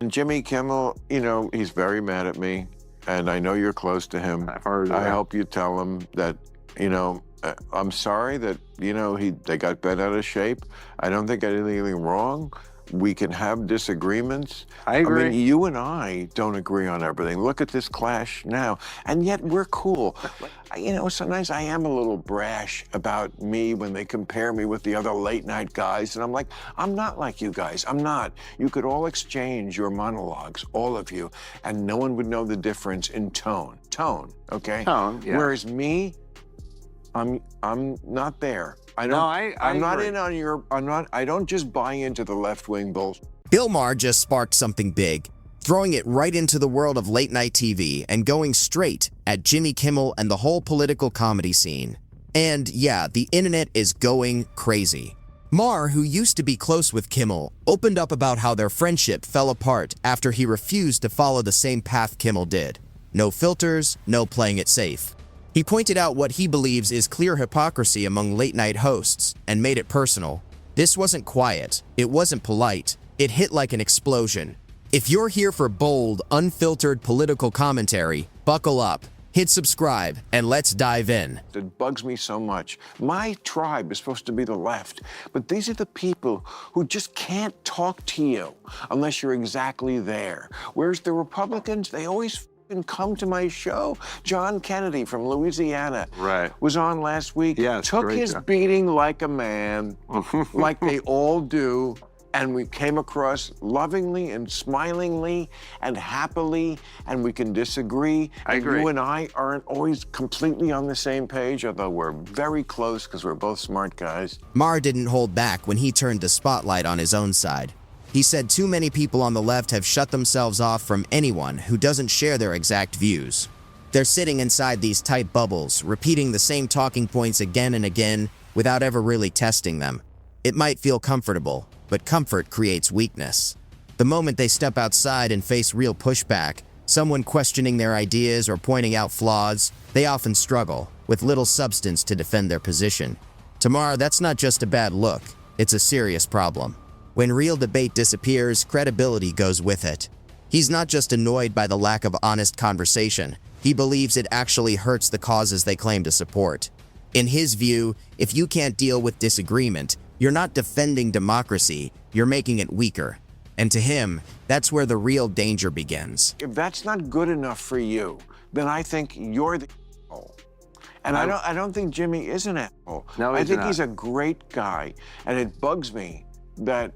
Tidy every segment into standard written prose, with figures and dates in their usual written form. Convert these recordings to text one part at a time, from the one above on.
And Jimmy Kimmel, he's very mad at me, and I know you're close to him. I've heard I that. hope you tell him that, I'm sorry that, they got bent out of shape. I don't think I did anything wrong. We can have disagreements. I agree. I mean, you and I don't agree on everything. Look at this clash now. And yet we're cool. Sometimes I am a little brash about me when they compare me with the other late night guys. And I'm like, I'm not like you guys. I'm not. You could all exchange your monologues, all of you, and no one would know the difference in tone. Tone, okay? Tone, yeah. Whereas me, I'm not there. I'm not agree. in on your, I don't just buy into the left-wing bullshit. Bill Maher just sparked something big, throwing it right into the world of late-night TV and going straight at Jimmy Kimmel and the whole political comedy scene. And yeah, the internet is going crazy. Maher, who used to be close with Kimmel, opened up about how their friendship fell apart after he refused to follow the same path Kimmel did. No filters, no playing it safe. He pointed out what he believes is clear hypocrisy among late-night hosts and made it personal. This wasn't quiet, it wasn't polite, it hit like an explosion. If you're here for bold, unfiltered political commentary, buckle up, hit subscribe, and let's dive in. It bugs me so much. My tribe is supposed to be the left, but these are the people who just can't talk to you unless you're exactly there. Whereas the Republicans, they always come to my show. John Kennedy from Louisiana was on last week, took his beating like a man, like they all do, and we came across lovingly and smilingly and happily, and we can disagree. I agree. You and I aren't always completely on the same page, although we're very close because we're both smart guys. Maher didn't hold back when he turned the spotlight on his own side. He said too many people on the left have shut themselves off from anyone who doesn't share their exact views. They're sitting inside these tight bubbles, repeating the same talking points again and again without ever really testing them. It might feel comfortable, but comfort creates weakness. The moment they step outside and face real pushback, someone questioning their ideas or pointing out flaws, they often struggle, with little substance to defend their position. To Maher, that's not just a bad look, it's a serious problem. When real debate disappears, credibility goes with it. He's not just annoyed by the lack of honest conversation, he believes it actually hurts the causes they claim to support. In his view, if you can't deal with disagreement, you're not defending democracy, you're making it weaker. And to him, that's where the real danger begins. If that's not good enough for you, then I think you're the asshole. And I don't think Jimmy is an asshole. No, I think not. he's a great guy, and it bugs me that,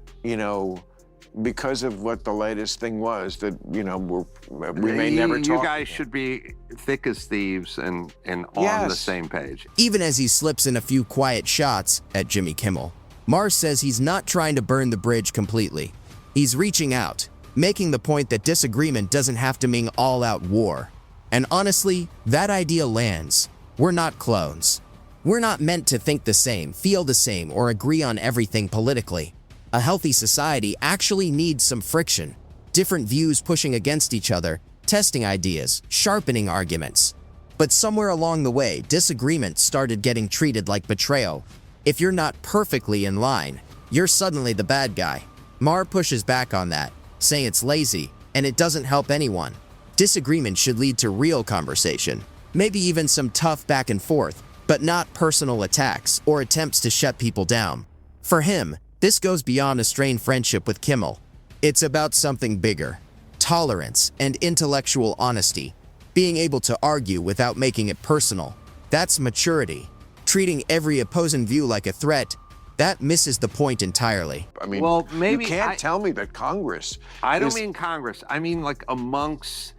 because of what the latest thing was, that, we may never talk. You guys should be thick as thieves and on the same page. Even as he slips in a few quiet shots at Jimmy Kimmel, Maher says he's not trying to burn the bridge completely. He's reaching out, making the point that disagreement doesn't have to mean all-out war. And honestly, that idea lands. We're not clones. We're not meant to think the same, feel the same, or agree on everything politically. A healthy society actually needs some friction, different views pushing against each other, testing ideas, sharpening arguments. But somewhere along the way, disagreement started getting treated like betrayal. If you're not perfectly in line, you're suddenly the bad guy. Maher pushes back on that, saying it's lazy and it doesn't help anyone. Disagreement should lead to real conversation, maybe even some tough back and forth, but not personal attacks or attempts to shut people down. For him, this goes beyond a strained friendship with Kimmel. It's about something bigger: tolerance and intellectual honesty. Being able to argue without making it personal. That's maturity. Treating every opposing view like a threat, that misses the point entirely. I mean, well, maybe you can't tell me that Congress I don't mean Congress. I mean like amongst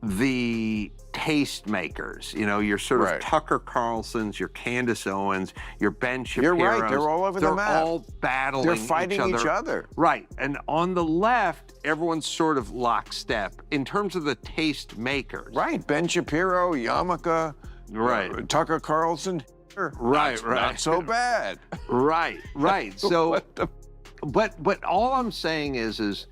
the tastemakers, your sort of Tucker Carlsons, your Candace Owens, your Ben Shapiro's. You're right, they're all over the map. They're all battling They're fighting each other. Right, and on the left, everyone's sort of lockstep in terms of the tastemakers. Right, Ben Shapiro, Yarmulke, Tucker Carlson. Right. Not so bad. Right. So, but all I'm saying is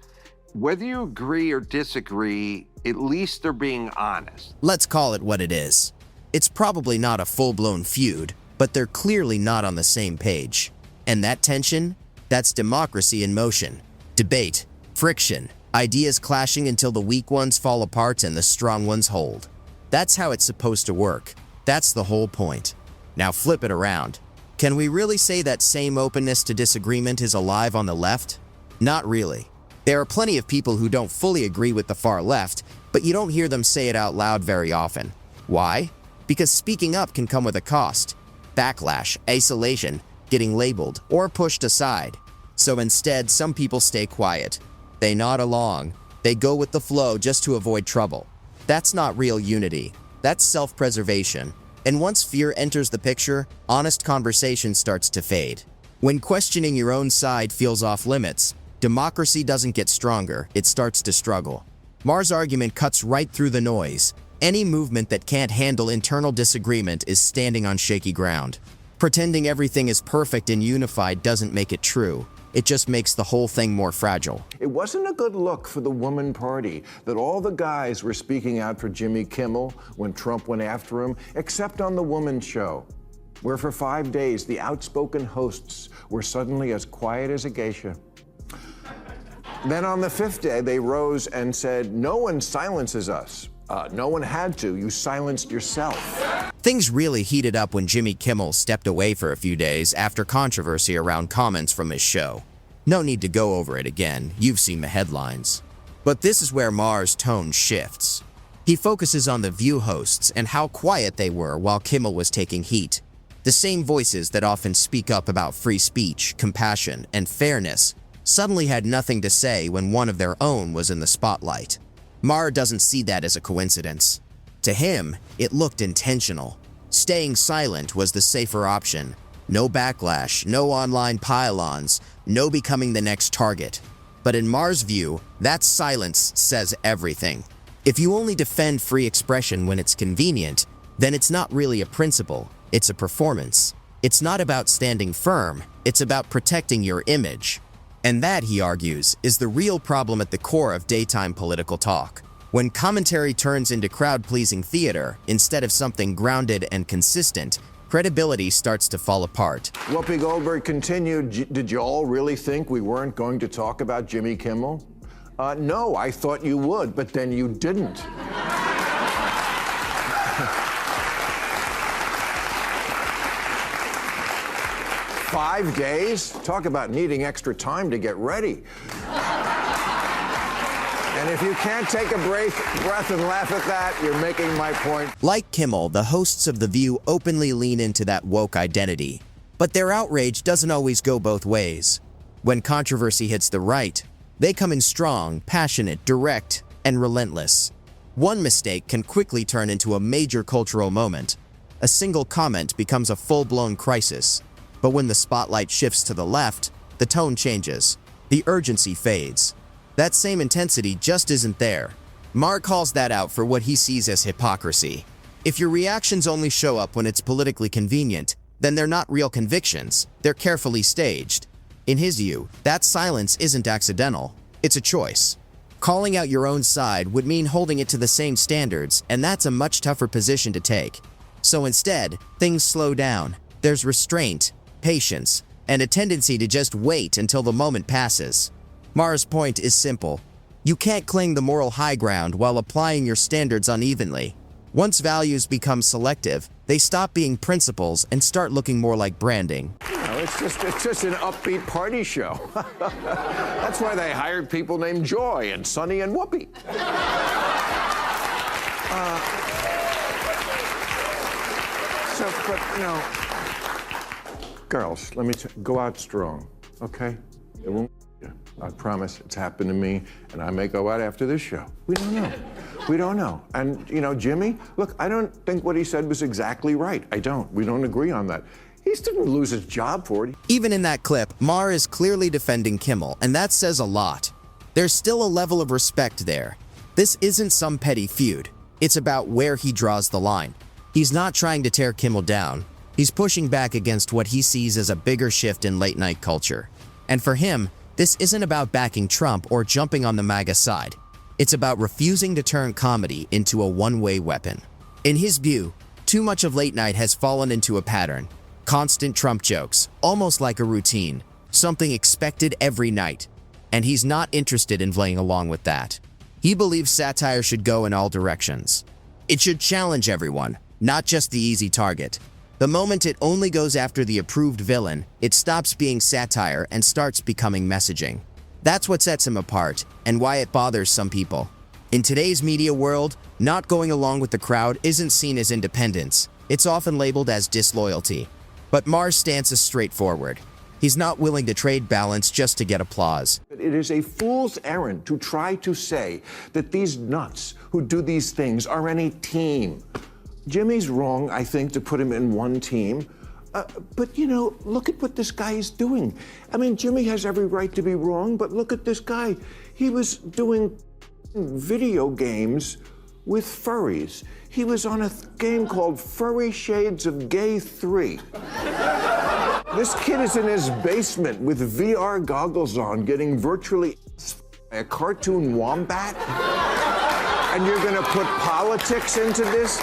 whether you agree or disagree, at least they're being honest. Let's call it what it is. It's probably not a full-blown feud, but they're clearly not on the same page. And that tension, that's democracy in motion. Debate, friction, Ideas clashing until the weak ones fall apart and the strong ones hold. That's how it's supposed to work. That's the whole point. Now flip it around. Can we really say that same openness to disagreement is alive on the left? Not really. There are plenty of people who don't fully agree with the far left, but you don't hear them say it out loud very often. Why? Because speaking up can come with a cost. Backlash, isolation, getting labeled, or pushed aside. So instead, some people stay quiet. They nod along. They go with the flow just to avoid trouble. That's not real unity. That's self-preservation. And once fear enters the picture, honest conversation starts to fade. When questioning your own side feels off limits, democracy doesn't get stronger, it starts to struggle. Maher's argument cuts right through the noise. Any movement that can't handle internal disagreement is standing on shaky ground. Pretending everything is perfect and unified doesn't make it true. It just makes the whole thing more fragile. It wasn't a good look for the woman party that all the guys were speaking out for Jimmy Kimmel when Trump went after him, except on the woman show, where for 5 days the outspoken hosts were suddenly as quiet as a geisha. Then on the 5th day, they rose and said, "No one silences us. No one had to. You silenced yourself." Things really heated up when Jimmy Kimmel stepped away for a few days after controversy around comments from his show. No need to go over it again, you've seen the headlines. But this is where Maher's tone shifts. He focuses on the View hosts and how quiet they were while Kimmel was taking heat. The same voices that often speak up about free speech, compassion, and fairness suddenly had nothing to say when one of their own was in the spotlight. Maher doesn't see that as a coincidence. To him, it looked intentional. Staying silent was the safer option. No backlash, no online pile-ons, no becoming the next target. But in Maher's view, that silence says everything. If you only defend free expression when it's convenient, then it's not really a principle, it's a performance. It's not about standing firm, it's about protecting your image. And that, he argues, is the real problem at the core of daytime political talk. When commentary turns into crowd-pleasing theater instead of something grounded and consistent, credibility starts to fall apart. Whoopi Goldberg continued, "Did you all really think we weren't going to talk about Jimmy Kimmel?" No, I thought you would, but then you didn't." 5 days? Talk about needing extra time to get ready. And if you can't take a breath and laugh at that, you're making my point. Like Kimmel, the hosts of The View openly lean into that woke identity. But their outrage doesn't always go both ways. When controversy hits the right, they come in strong, passionate, direct, and relentless. One mistake can quickly turn into a major cultural moment. A single comment becomes a full-blown crisis. But when the spotlight shifts to the left, the tone changes. The urgency fades. That same intensity just isn't there. Maher calls that out for what he sees as hypocrisy. If your reactions only show up when it's politically convenient, then they're not real convictions, they're carefully staged. In his view, that silence isn't accidental, it's a choice. Calling out your own side would mean holding it to the same standards, and that's a much tougher position to take. So instead, things slow down. There's restraint, patience, and a tendency to just wait until the moment passes. Maher's point is simple. You can't claim the moral high ground while applying your standards unevenly. Once values become selective, they stop being principles and start looking more like branding. You know, it's just an upbeat party show. That's why they hired people named Joy and Sunny and Whoopi. But you know, girls, let me go out strong, okay? It won't. I promise. It's happened to me, and I may go out after this show. We don't know. We don't know. And, you know, Jimmy, look, I don't think what he said was exactly right. I don't. We don't agree on that. He didn't lose his job for it. Even in that clip, Maher is clearly defending Kimmel, and that says a lot. There's still a level of respect there. This isn't some petty feud. It's about where he draws the line. He's not trying to tear Kimmel down. He's pushing back against what he sees as a bigger shift in late-night culture. And for him, this isn't about backing Trump or jumping on the MAGA side. It's about refusing to turn comedy into a one-way weapon. In his view, too much of late night has fallen into a pattern. Constant Trump jokes, almost like a routine, something expected every night. and he's not interested in playing along with that. He believes satire should go in all directions. It should challenge everyone, not just the easy target. The moment it only goes after the approved villain, it stops being satire and starts becoming messaging. That's what sets him apart, and why it bothers some people. In today's media world, not going along with the crowd isn't seen as independence. It's often labeled as disloyalty. But Maher's stance is straightforward. He's not willing to trade balance just to get applause. It is a fool's errand to try to say that these nuts who do these things are any team. Jimmy's wrong, I think, to put him in one team. But, you know, look at what this guy is doing. I mean, Jimmy has every right to be wrong, but look at this guy. He was doing video games with furries. He was on a game called Furry Shades of Gay 3. This kid is in his basement with VR goggles on, getting virtually a cartoon wombat? And you're gonna put politics into this?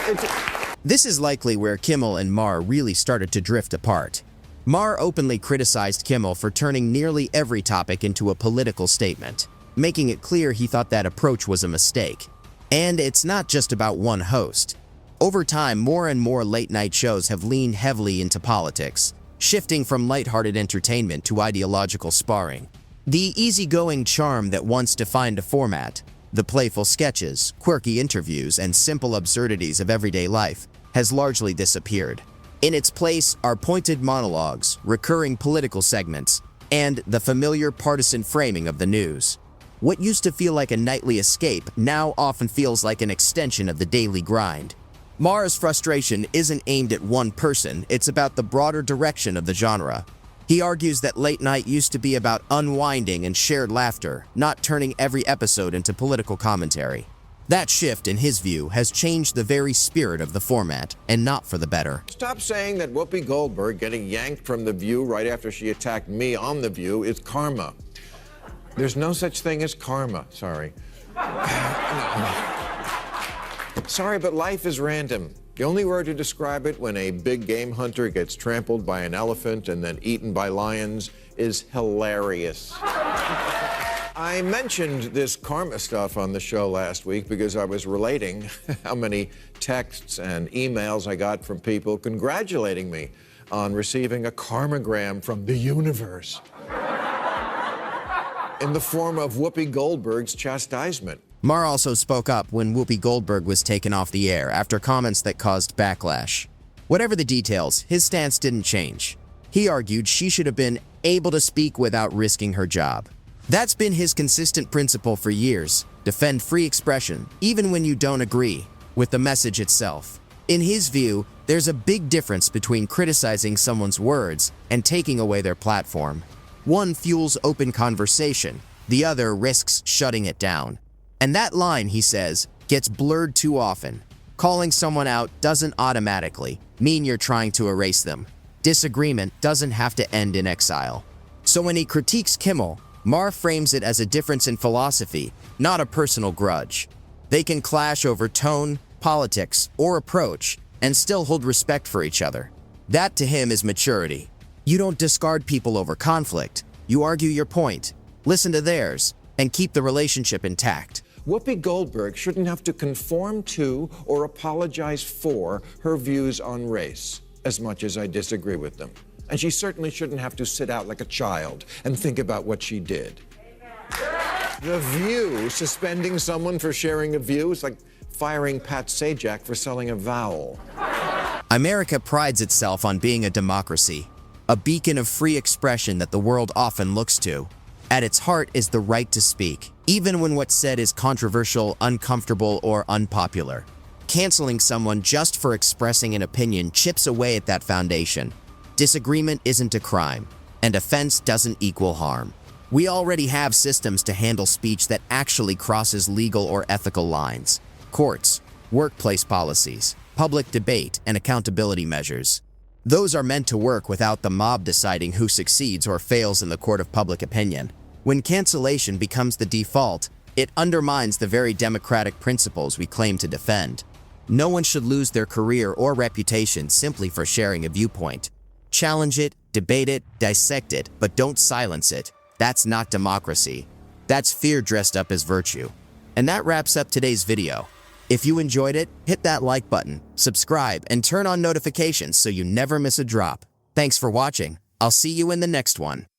This is likely where Kimmel and Maher really started to drift apart. Maher openly criticized Kimmel for turning nearly every topic into a political statement, making it clear he thought that approach was a mistake. And it's not just about one host. Over time, more and more late-night shows have leaned heavily into politics, shifting from lighthearted entertainment to ideological sparring. The easygoing charm that once defined a format, the playful sketches, quirky interviews, and simple absurdities of everyday life, has largely disappeared. In its place are pointed monologues, recurring political segments, and the familiar partisan framing of the news. What used to feel like a nightly escape now often feels like an extension of the daily grind. Maher's frustration isn't aimed at one person, it's about the broader direction of the genre. He argues that late night used to be about unwinding and shared laughter, not turning every episode into political commentary. That shift, in his view, has changed the very spirit of the format, and not for the better. Stop saying that Whoopi Goldberg getting yanked from The View right after she attacked me on The View is karma. There's no such thing as karma, sorry. Sorry, but life is random. The only word to describe it when a big game hunter gets trampled by an elephant and then eaten by lions is hilarious. I mentioned this karma stuff on the show last week because I was relating how many texts and emails I got from people congratulating me on receiving a karmagram from the universe in the form of Whoopi Goldberg's chastisement. Maher also spoke up when Whoopi Goldberg was taken off the air after comments that caused backlash. Whatever the details, his stance didn't change. He argued she should have been able to speak without risking her job. That's been his consistent principle for years: defend free expression, even when you don't agree with the message itself. In his view, there's a big difference between criticizing someone's words and taking away their platform. One fuels open conversation, the other risks shutting it down. And that line, he says, gets blurred too often. Calling someone out doesn't automatically mean you're trying to erase them. Disagreement doesn't have to end in exile. So when he critiques Kimmel, Maher frames it as a difference in philosophy, not a personal grudge. They can clash over tone, politics, or approach, and still hold respect for each other. That to him is maturity. You don't discard people over conflict. You argue your point, listen to theirs, and keep the relationship intact. Whoopi Goldberg shouldn't have to conform to or apologize for her views on race, as much as I disagree with them. And she certainly shouldn't have to sit out like a child and think about what she did. The View suspending someone for sharing a view is like firing Pat Sajak for selling a vowel. America prides itself on being a democracy, a beacon of free expression that the world often looks to. At its heart is the right to speak, even when what's said is controversial, uncomfortable, or unpopular. Canceling someone just for expressing an opinion chips away at that foundation. Disagreement isn't a crime, and offense doesn't equal harm. We already have systems to handle speech that actually crosses legal or ethical lines. Courts, workplace policies, public debate, and accountability measures. Those are meant to work without the mob deciding who succeeds or fails in the court of public opinion. When cancellation becomes the default, it undermines the very democratic principles we claim to defend. No one should lose their career or reputation simply for sharing a viewpoint. Challenge it, debate it, dissect it, but don't silence it. That's not democracy. That's fear dressed up as virtue. And that wraps up today's video. If you enjoyed it, hit that like button, subscribe, and turn on notifications so you never miss a drop. Thanks for watching. I'll see you in the next one.